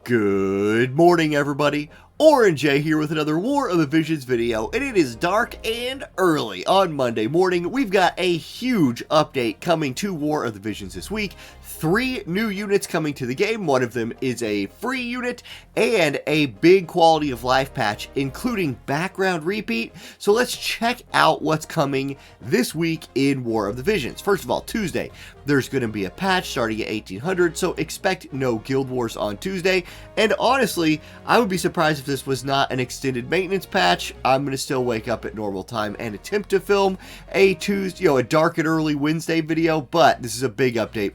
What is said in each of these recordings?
Good morning, everybody. Orange J here with another War of the Visions video, and it is dark and early on Monday morning. We've got a huge update coming to War of the Visions this week. 3 new units coming to the game. One of them is a free unit and a big quality of life patch, including background repeat. So let's check out what's coming this week in War of the Visions. First of all, Tuesday, there's going to be a patch starting at 1800, so expect no Guild Wars on Tuesday. And honestly, I would be surprised if this was not an extended maintenance patch. I'm going to still wake up at normal time and attempt to film a Tuesday, a dark and early Wednesday video, but this is a big update.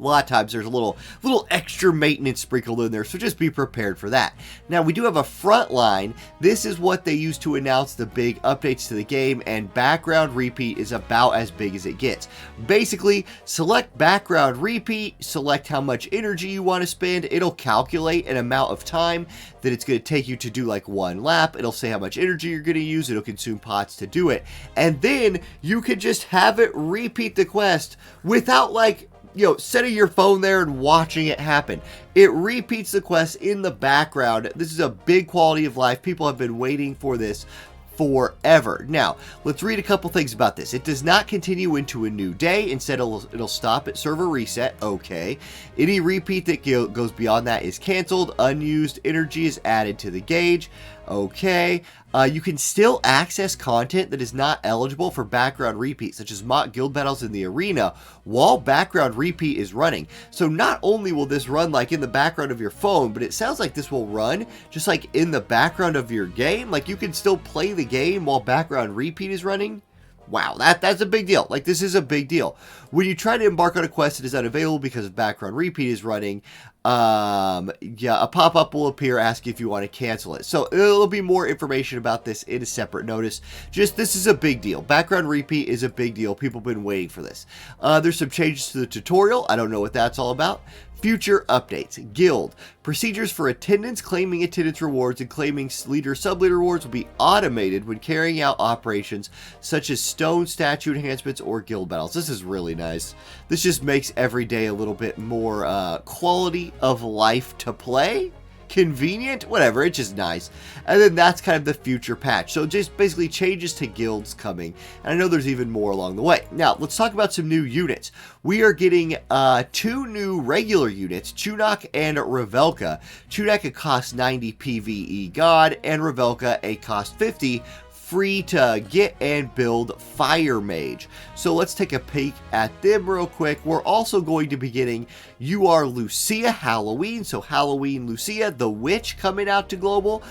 A lot of times there's a little extra maintenance sprinkled in there, so just be prepared for that. Now, we do have a front line. This is what they use to announce the big updates to the game, and background repeat is about as big as it gets. Basically, select background repeat, select how much energy you want to spend. It'll calculate an amount of time that it's going to take you to do like one lap. It'll say how much energy you're going to use. It'll consume pots to do it. And then you can just have it repeat the quest without setting your phone there and watching it happen. It repeats the quest in the background. This is a big quality of life. People have been waiting for this forever. Now, let's read a couple things about this. It does not continue into a new day. Instead, it'll stop at server reset. Okay. Any repeat that goes beyond that is canceled. Unused energy is added to the gauge. Okay. You can still access content that is not eligible for background repeat, such as mock guild battles in the arena, while background repeat is running. So not only will this run like in the background of your phone, but it sounds like this will run just like in the background of your game. Like you can still play the game while background repeat is running. Wow, that's a big deal. Like, this is a big deal. When you try to embark on a quest that is unavailable because of background repeat is running, a pop-up will appear asking if you want to cancel it. So there'll be more information about this in a separate notice. Just, this is a big deal. Background repeat is a big deal. People have been waiting for this. There's some changes to the tutorial. I don't know what that's all about. Future updates. Guild. Procedures for attendance, claiming attendance rewards, and claiming leader sub-leader rewards will be automated when carrying out operations such as stone statue enhancements or guild battles. This is really nice. This just makes every day a little bit more quality of life to play. Convenient, whatever, it's just nice. And then that's kind of the future patch. So just basically changes to guilds coming. And I know there's even more along the way. Now, let's talk about some new units. We are getting 2 new regular units, Chunok and Revelka. Chunok, it costs 90 PvE God, and Revelka, it costs 50 free to get and build Fire Mage. So let's take a peek at them real quick. We're also going to be getting You Are Lucia Halloween. So Halloween Lucia, the witch, coming out to global.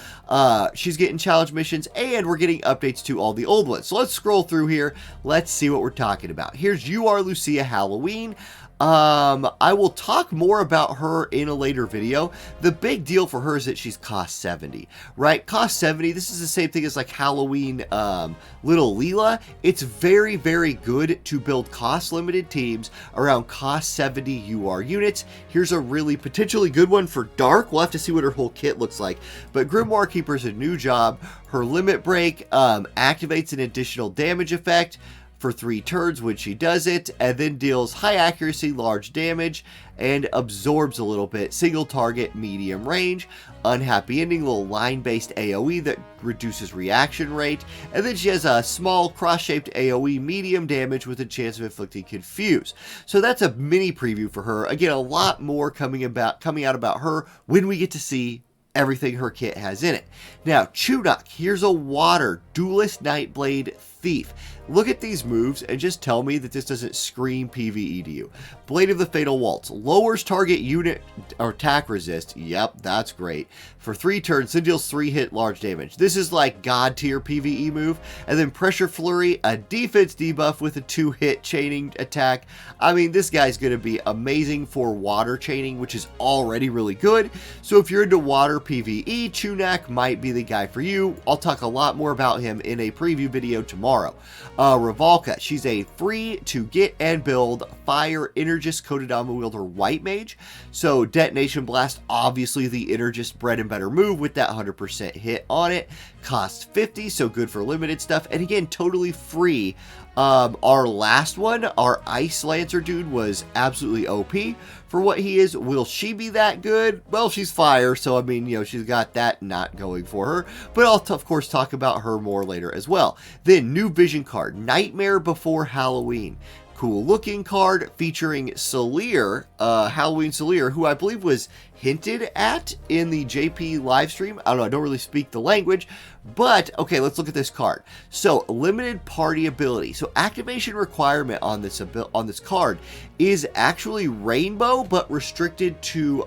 She's getting challenge missions, and we're getting updates to all the old ones. So let's scroll through here. Let's see what we're talking about. Here's You Are Lucia Halloween. I will talk more about her in a later video. The big deal for her is that she's cost 70, right? Cost 70. This is the same thing as like Halloween, Little Leela. It's very, very good to build cost limited teams around cost 70 UR units. Here's a really potentially good one for Dark. We'll have to see what her whole kit looks like. But Grimoire Keeper's a new job. Her limit break, activates an additional damage effect for 3 turns when she does it, and then deals high accuracy, large damage, and absorbs a little bit. Single target, medium range. Unhappy ending, little line-based AoE that reduces reaction rate. And then she has a small cross-shaped AoE, medium damage with a chance of inflicting confuse. So that's a mini preview for her. Again, a lot more coming out about her when we get to see everything her kit has in it. Now, Chunok, here's a water duelist Nightblade Thief. Look at these moves and just tell me that this doesn't scream PvE to you. Blade of the Fatal Waltz. Lowers target unit or attack resist. Yep, that's great. For 3 turns, then deals 3 hit large damage. This is like god tier PvE move. And then Pressure Flurry, a defense debuff with a 2-hit chaining attack. I mean, this guy's going to be amazing for water chaining, which is already really good. So if you're into water PvE, Chunok might be the guy for you. I'll talk a lot more about him in a preview video tomorrow. Revolka, she's a free to get and build Fire Energist Kodadama wielder white mage. So Detonation Blast, obviously the Energist bread and butter move with that 100% hit on it. Costs 50, so good for limited stuff. And again, totally free Our last one, our Ice Lancer dude, was absolutely OP for what he is. Will she be that good? Well, she's fire, so I mean, you know, she's got that not going for her. But I'll, of course, talk about her more later as well. Then, new vision card, Nightmare Before Halloween. Cool looking card featuring Celir, Halloween Celir, who I believe was hinted at in the JP live stream. I don't know, I don't really speak the language, but okay, let's look at this card. So, limited party ability. So, activation requirement on this card is actually rainbow, but restricted to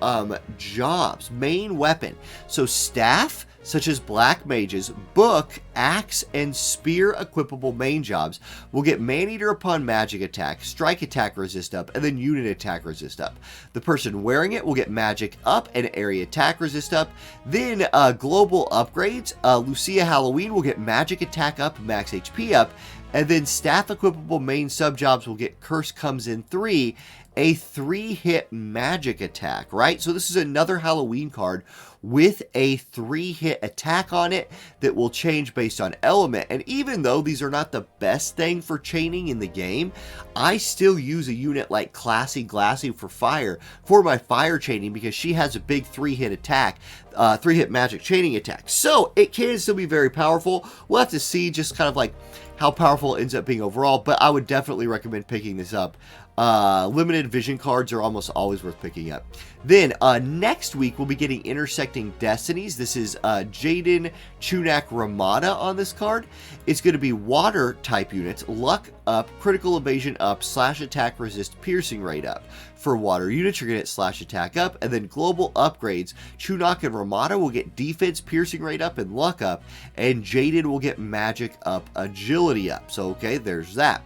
jobs, main weapon. So, staff, such as black mages, book, axe, and spear equipable main jobs will get man-eater upon magic attack, strike attack resist up, and then unit attack resist up. The person wearing it will get magic up and area attack resist up. Then global upgrades, Lucia Halloween will get magic attack up, max HP up, and then staff equipable main sub-jobs will get Curse Comes in 3, a 3-hit magic attack, right? So this is another Halloween card with a 3-hit attack on it that will change based on element. And even though these are not the best thing for chaining in the game, I still use a unit like Classy Glassy for fire for my fire chaining because she has a big 3-hit attack, 3-hit magic chaining attack. So it can still be very powerful. We'll have to see just kind of like how powerful it ends up being overall, but I would definitely recommend picking this up. Limited vision cards are almost always worth picking up. Then next week we'll be getting Intersecting Destinies. This is Jaden Chunak Ramada on this card. It's going to be water type units, luck up, critical evasion up, slash attack resist, piercing rate up. For water units, you're going to get slash attack up, and then global upgrades. Chunak and Ramada will get defense, piercing rate up, and luck up, and Jaden will get magic up, agility up. So okay, there's that.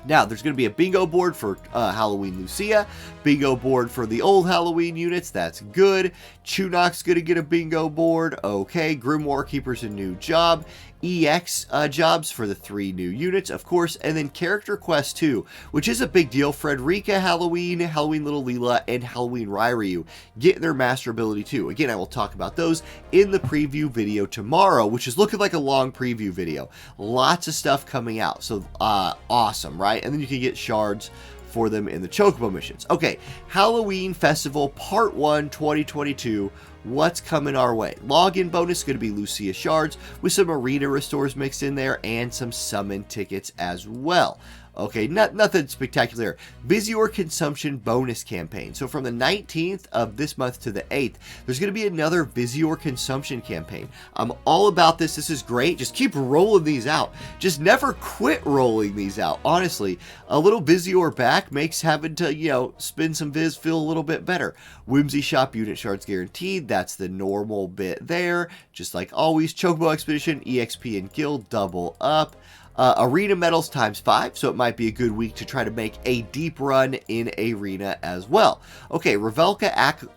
Now, there's going to be a bingo board for Halloween Lucia, bingo board for the old Halloween units, that's good. Chunok's going to get a bingo board, okay. Grimoire Keeper's a new job. EX jobs for the 3 new units, of course, and then Character Quest 2, which is a big deal. Frederica Halloween, Halloween Little Leela, and Halloween Ryu get their master ability too. Again, I will talk about those in the preview video tomorrow, which is looking like a long preview video. Lots of stuff coming out, so awesome, right? And then you can get shards for them in the Chocobo missions. Okay, Halloween Festival Part 1 2022. What's coming our way? Login bonus is going to be Lucia shards with some arena restores mixed in there and some summon tickets as well. Okay, nothing spectacular. Visior consumption bonus campaign. So from the 19th of this month to the 8th, there's going to be another Visior consumption campaign. I'm all about this. This is great. Just keep rolling these out. Just never quit rolling these out. Honestly, a little Visior back makes having to, you know, spin some Viz feel a little bit better. Whimsy Shop unit shards guaranteed. That's the normal bit there. Just like always, Chocobo Expedition, EXP and Guild double up. Arena medals ×5, so it might be a good week to try to make a deep run in Arena as well. Okay, Revelka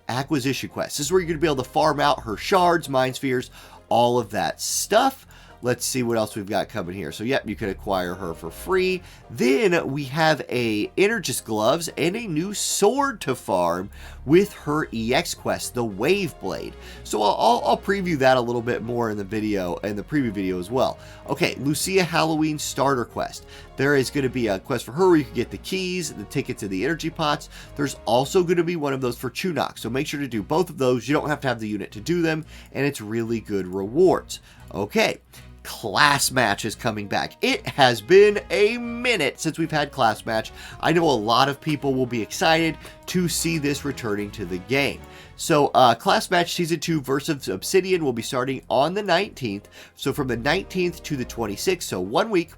Acquisition Quest. This is where you're going to be able to farm out her shards, mind spheres, all of that stuff. Let's see what else we've got coming here. So, yep, you can acquire her for free. Then we have a Energist gloves and a new sword to farm with her EX quest, the Wave Blade. So I'll preview that a little bit more in the video, in the preview video as well. Okay, Lucia Halloween starter quest. There is going to be a quest for her where you can get the keys, the tickets, and the energy pots. There's also going to be one of those for Chunok. So make sure to do both of those. You don't have to have the unit to do them, and it's really good rewards. Okay. Class match is coming back. It has been a minute since we've had class match. I know a lot of people will be excited to see this returning to the game. So class match season 2 versus Obsidian will be starting on the 19th. So from the 19th to the 26th, so 1 week.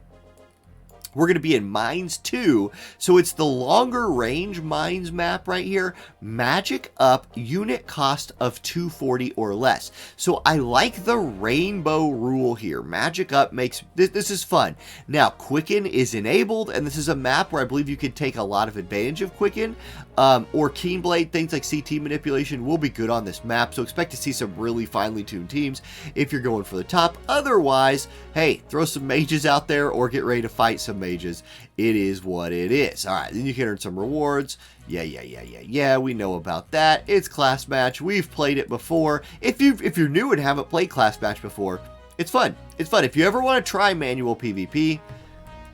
We're going to be in Mines 2, so it's the longer range Mines map right here. Magic up, unit cost of 240 or less. So I like the rainbow rule here. Magic up makes, this is fun. Now, Quicken is enabled, and this is a map where I believe you can take a lot of advantage of Quicken. Or Keenblade, things like CT manipulation will be good on this map, so expect to see some really finely tuned teams if you're going for the top. Otherwise, hey, throw some mages out there or get ready to fight some mages. It is what it is. All right, then you can earn some rewards. Yeah, we know about that. It's class match. We've played it before. If you're new and haven't played class match before, it's fun. It's fun. If you ever want to try manual PvP,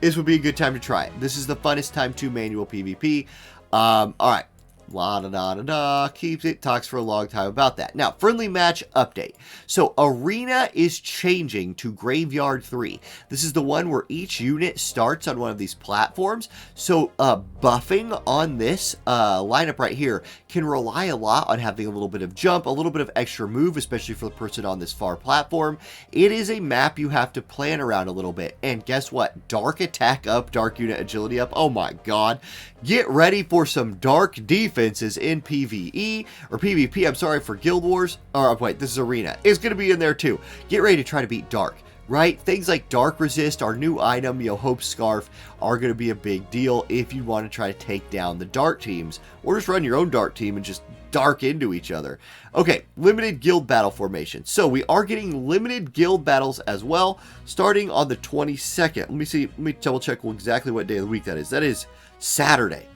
this would be a good time to try it. This is the funnest time to manual PvP. All right. La da da da da, keeps it, talks for a long time about that. Now, friendly match update. So, Arena is changing to Graveyard 3. This is the one where each unit starts on one of these platforms. So, buffing on this lineup right here can rely a lot on having a little bit of jump, a little bit of extra move, especially for the person on this far platform. It is a map you have to plan around a little bit. And guess what? Dark attack up, dark unit agility up. Oh my god. Get ready for some dark defenses in PvE, or PvP, I'm sorry, for Guild Wars. Or wait, this is Arena. It's going to be in there too. Get ready to try to beat Dark, right? Things like Dark Resist, our new item, Hope Scarf, are going to be a big deal if you want to try to take down the Dark teams, or just run your own Dark team and just dark into each other. Okay, limited guild battle formation. So we are getting limited guild battles as well, starting on the 22nd. Let me see, let me double check exactly what day of the week that is. That is Saturday.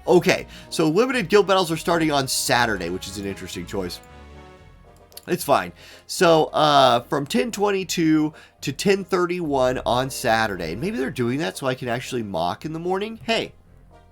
Okay, so limited guild battles are starting on Saturday, which is an interesting choice. It's fine. So, from 10:22 to 10:31 on Saturday. And maybe they're doing that so I can actually mock in the morning. Hey,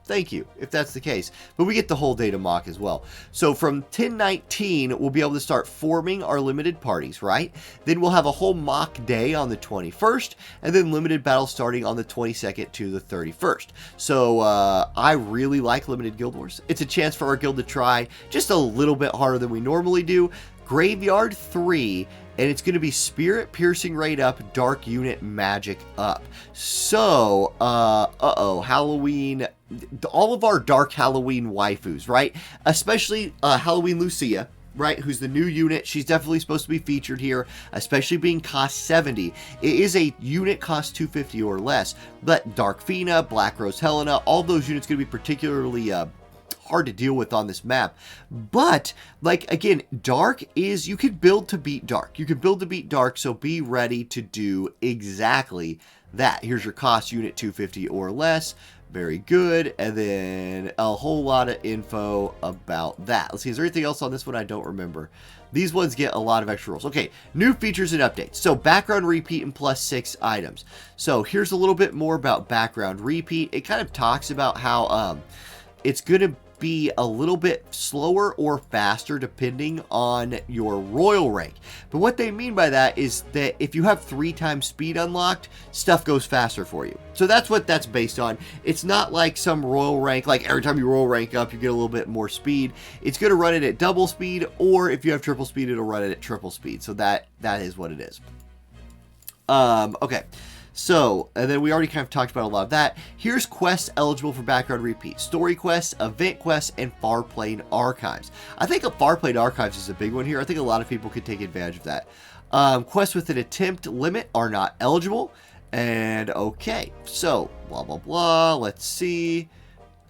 thank you, if that's the case. But we get the whole day to mock as well. So from 10:19, we'll be able to start forming our limited parties, right? Then we'll have a whole mock day on the 21st, and then limited battles starting on the 22nd to the 31st. So I really like limited Guild Wars. It's a chance for our guild to try just a little bit harder than we normally do. Graveyard 3, and it's going to be Spirit Piercing Raid up, Dark Unit Magic up. So, Halloween, all of our Dark Halloween waifus, right? Especially Halloween Lucia, right? Who's the new unit. She's definitely supposed to be featured here, especially being cost 70. It is a unit cost 250 or less, but Dark Fina, Black Rose Helena, all those units going to be particularly hard to deal with on this map. But like, again, Dark is, you could build to beat Dark. You can build to beat Dark, so be ready to do exactly that. Here's your cost, unit 250 or less. Very good. And then a whole lot of info about that. Let's see, is there anything else on this one? I don't remember. These ones get a lot of extra rolls. Okay, new features and updates. So background repeat and +6 items. So here's a little bit more about background repeat. It kind of talks about how it's going to be a little bit slower or faster depending on your royal rank. But what they mean by that is that if you have 3 times speed unlocked, stuff goes faster for you. So that's what that's based on. It's not like some royal rank, like every time you royal rank up, you get a little bit more speed. It's going to run it at double speed, or if you have triple speed, it'll run it at triple speed. So that is what it is. Okay. So, and then we already kind of talked about a lot of that. Here's quests eligible for background repeat. Story quests, event quests, and Far Plane Archives. I think a Far Plane Archives is a big one here. I think a lot of people could take advantage of that. Quests with an attempt limit are not eligible. And okay, so blah, blah, blah. Let's see.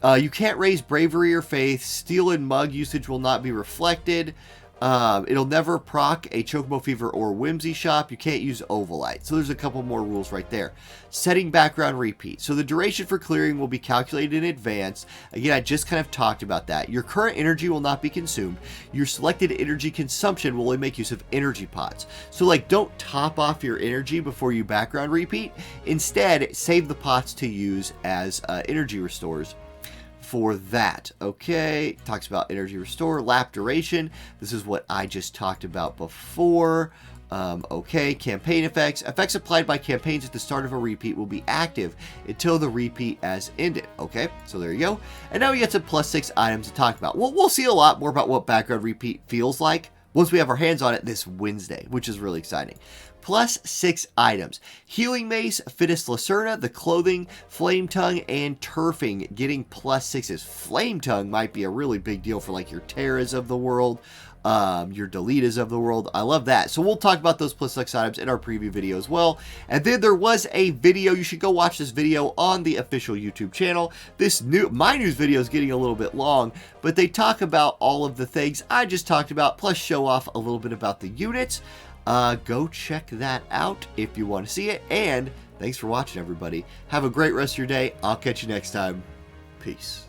You can't raise bravery or faith. Steel and mug usage will not be reflected. It'll never proc a Chocobo Fever or Whimsy Shop. You can't use Ovalite. So there's a couple more rules right there. Setting background repeat. So the duration for clearing will be calculated in advance. Again, I just kind of talked about that. Your current energy will not be consumed. Your selected energy consumption will only make use of energy pots. So like, don't top off your energy before you background repeat. Instead, save the pots to use as energy restores for that. Okay, talks about energy restore, lap duration. This is what I just talked about before. Okay, campaign effects. Effects applied by campaigns at the start of a repeat will be active until the repeat has ended. Okay, so there you go. And now we get some +6 items to talk about. Well, we'll see a lot more about what background repeat feels like once we have our hands on it this Wednesday, which is really exciting. +6 items. Healing Mace, Fittest Lacerna, the Clothing, Flame Tongue, and Turfing getting +6s. Flame Tongue might be a really big deal for like your Terras of the world, your Deletas of the world. I love that. So we'll talk about those +6 items in our preview video as well. And then there was a video. You should go watch this video on the official YouTube channel. My news video is getting a little bit long, but they talk about all of the things I just talked about, plus show off a little bit about the units. Go check that out if you want to see it. And thanks for watching, everybody. Have a great rest of your day. I'll catch you next time. Peace.